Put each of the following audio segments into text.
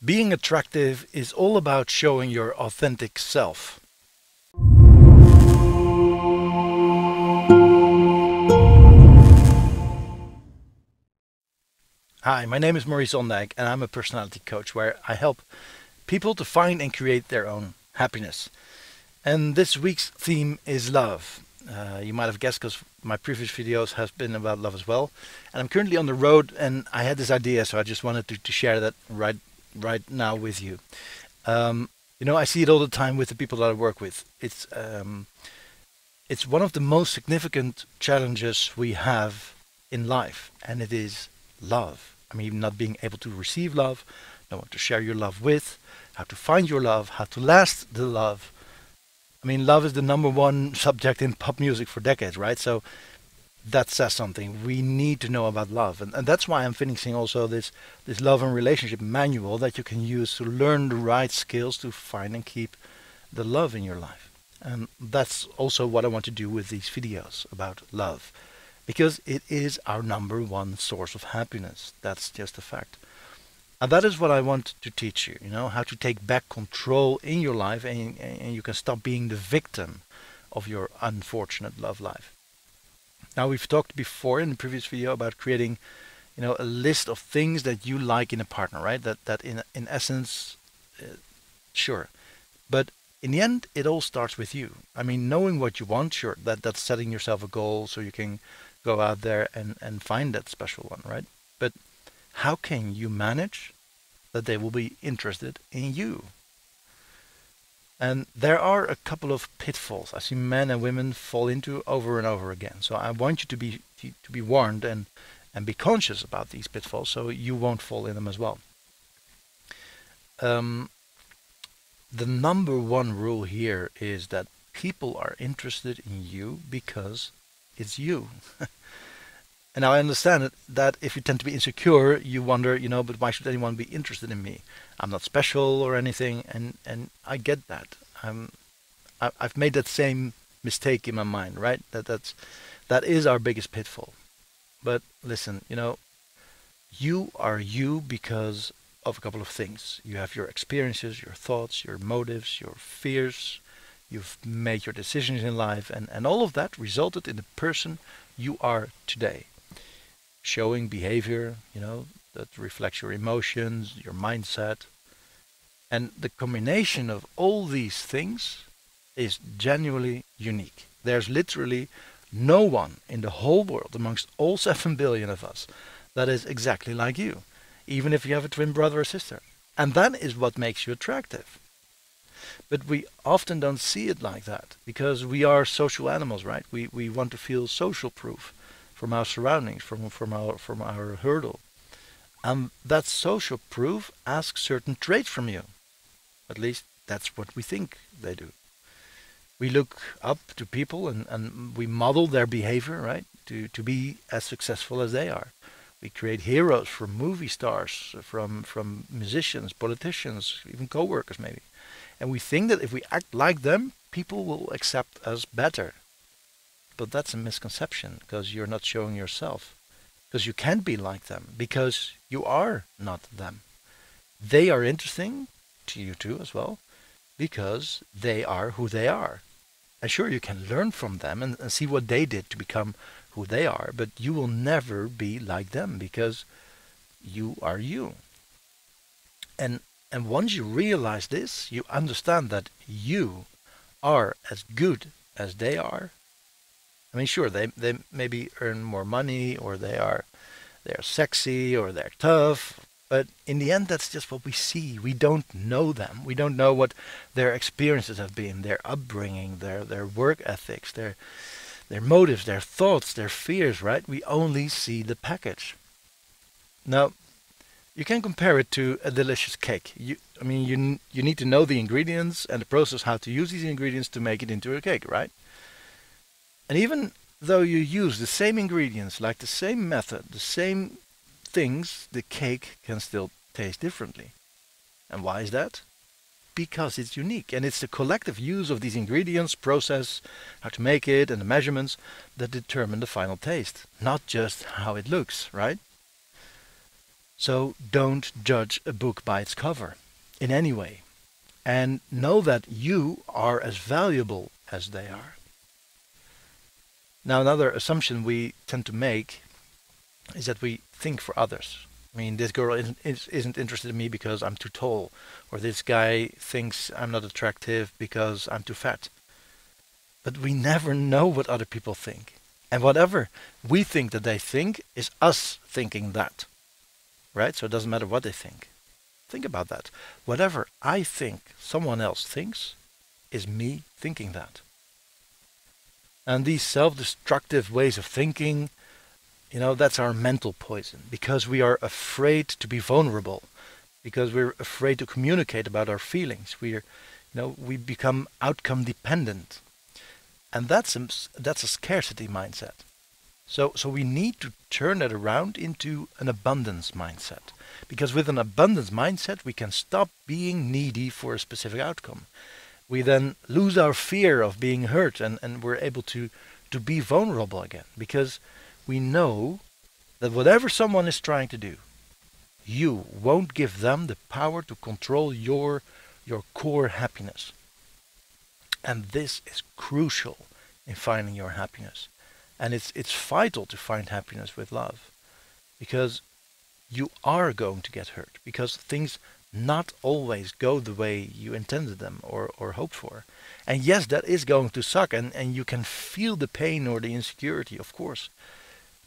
Being attractive is all about showing your authentic self. Hi, my name is Maurice Ondijk and I'm a personality coach where I help people to find and create their own happiness. And this week's theme is love. You might have guessed because my previous videos has been about love as well. And I'm currently on the road and I had this idea, so I just wanted to share that right now with you. I see it all the time with the people that I work with. It's one of the most significant challenges we have in life, and it is love. I mean, not being able to receive love, no one to share your love with, how to find your love, how to last the love. I mean, love is the number one subject in pop music for decades, right? So that says something. We need to know about love. And that's why I'm finishing also this love and relationship manual that you can use to learn the right skills to find and keep the love in your life. And that's also what I want to do with these videos about love. Because it is our number one source of happiness. That's just a fact. And that is what I want to teach you, how to take back control in your life and you can stop being the victim of your unfortunate love life. Now, we've talked before in the previous video about creating, a list of things that you like in a partner, right? That in essence, sure. But in the end, it all starts with you. I mean, knowing what you want, sure, that's setting yourself a goal so you can go out there and find that special one, right? But how can you manage that they will be interested in you? And there are a couple of pitfalls I see men and women fall into over and over again. So I want you to be warned and be conscious about these pitfalls so you won't fall in them as well. The number one rule here is that people are interested in you because it's you. And now I understand that if you tend to be insecure, you wonder, but why should anyone be interested in me? I'm not special or anything, and I get that. I've made that same mistake in my mind, right? That is our biggest pitfall. But listen, you are you because of a couple of things. You have your experiences, your thoughts, your motives, your fears. You've made your decisions in life, and all of that resulted in the person you are today. Showing behavior, that reflects your emotions, your mindset. And the combination of all these things is genuinely unique. There's literally no one in the whole world amongst all 7 billion of us that is exactly like you, even if you have a twin brother or sister. And that is what makes you attractive. But we often don't see it like that because we are social animals, right? We want to feel social proof from our surroundings, from our hurdle. And that social proof asks certain traits from you. At least that's what we think they do. We look up to people and we model their behavior, right? To be as successful as they are. We create heroes from movie stars, from musicians, politicians, even co-workers maybe. And we think that if we act like them, people will accept us better. But that's a misconception because you're not showing yourself. Because you can't be like them. Because you are not them. They are interesting to you too as well. Because they are who they are. And sure, you can learn from them and see what they did to become who they are. But you will never be like them because you are you. And once you realize this, you understand that you are as good as they are. I mean, sure, they maybe earn more money, or they're sexy, or they're tough, but in the end, that's just what we see. We don't know them. We don't know what their experiences have been, their upbringing, their work ethics, their motives, their thoughts, their fears, right? We only see the package. Now, you can compare it to a delicious cake. You need to know the ingredients and the process how to use these ingredients to make it into a cake, right? And even though you use the same ingredients, like the same method, the same things, the cake can still taste differently. And why is that? Because it's unique, and it's the collective use of these ingredients, process, how to make it, and the measurements that determine the final taste, not just how it looks, right? So don't judge a book by its cover in any way. And know that you are as valuable as they are. Now, another assumption we tend to make is that we think for others. I mean, this girl isn't interested in me because I'm too tall, or this guy thinks I'm not attractive because I'm too fat. But we never know what other people think. And whatever we think that they think is us thinking that. Right? So it doesn't matter what they think. Think about that. Whatever I think someone else thinks is me thinking that. And these self-destructive ways of thinking, that's our mental poison, because we are afraid to be vulnerable, because we're afraid to communicate about our feelings. We become outcome dependent. And that's a scarcity mindset. So we need to turn that around into an abundance mindset. Because with an abundance mindset, we can stop being needy for a specific outcome. We then lose our fear of being hurt, and we're able to be vulnerable again. Because we know that whatever someone is trying to do, you won't give them the power to control your core happiness. And this is crucial in finding your happiness. And it's vital to find happiness with love. Because you are going to get hurt. Because things not always go the way you intended them or hoped for. And yes, that is going to suck. And you can feel the pain or the insecurity, of course.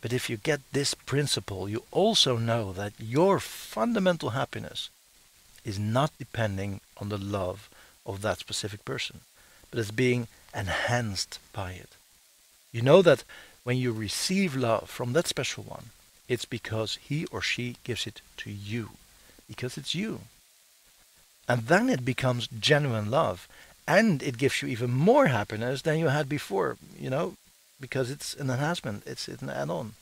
But if you get this principle, you also know that your fundamental happiness is not depending on the love of that specific person, but it's being enhanced by it. You know that when you receive love from that special one, it's because he or she gives it to you, because it's you. And then it becomes genuine love, and it gives you even more happiness than you had before, because it's an enhancement, it's an add-on.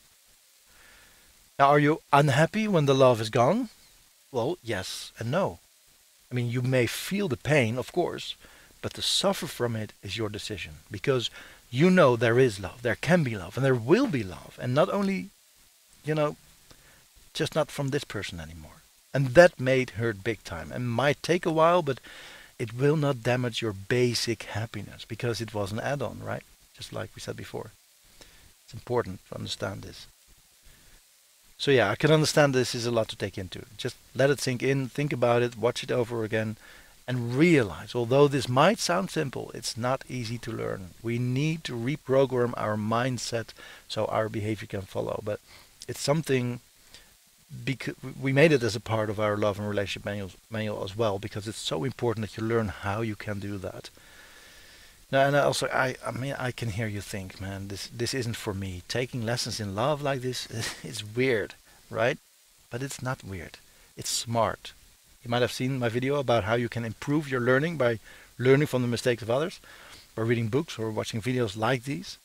Now, are you unhappy when the love is gone? Well, yes and no. I mean, you may feel the pain, of course, but to suffer from it is your decision, because you know there is love, there can be love, and there will be love, and not only, just not from this person anymore. And that may hurt big time, and might take a while, but it will not damage your basic happiness, because it was an add-on, right? Just like we said before. It's important to understand this. So yeah, I can understand this is a lot to take into. Just let it sink in, think about it, watch it over again, and realize, although this might sound simple, it's not easy to learn. We need to reprogram our mindset so our behavior can follow. But it's something, because we made it as a part of our love and relationship manual as well, because it's so important that you learn how you can do that. Now, and also, I can hear you think, man, this isn't for me. Taking lessons in love like this is weird, right? But it's not weird. It's smart. You might have seen my video about how you can improve your learning by learning from the mistakes of others, by reading books or watching videos like these.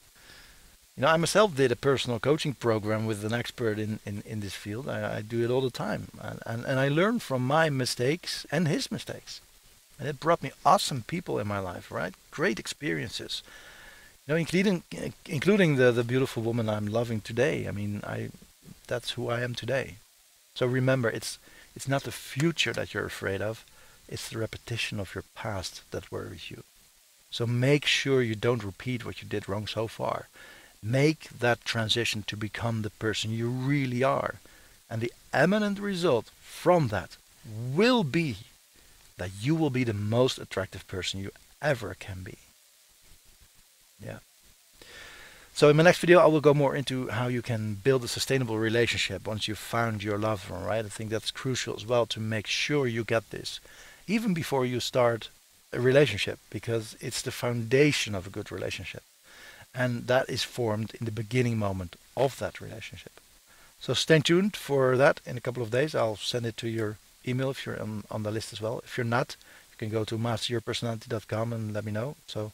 I myself did a personal coaching program with an expert in this field. I do it all the time. And I learn from my mistakes and his mistakes. And it brought me awesome people in my life, right? Great experiences. Including the beautiful woman I'm loving today. I mean, that's who I am today. So remember, it's not the future that you're afraid of. It's the repetition of your past that worries you. So make sure you don't repeat what you did wrong so far. Make that transition to become the person you really are. And the eminent result from that will be that you will be the most attractive person you ever can be. Yeah. So in my next video, I will go more into how you can build a sustainable relationship once you've found your loved one, right? I think that's crucial as well to make sure you get this, even before you start a relationship, because it's the foundation of a good relationship. And that is formed in the beginning moment of that relationship. So stay tuned for that in a couple of days. I'll send it to your email if you're on the list as well. If you're not, you can go to masteryourpersonality.com and let me know. So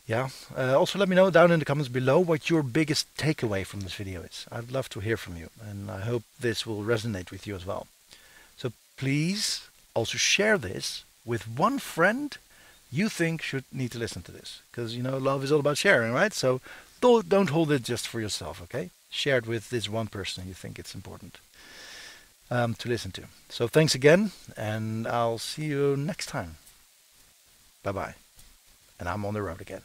yeah, also let me know down in the comments below what your biggest takeaway from this video is. I'd love to hear from you, and I hope this will resonate with you as well. So please also share this with one friend you think should need to listen to this, because love is all about sharing, right? So don't hold it just for yourself, okay? Share it with this one person you think it's important. to listen to. So thanks again, and I'll see you next time. Bye bye. And I'm on the road again.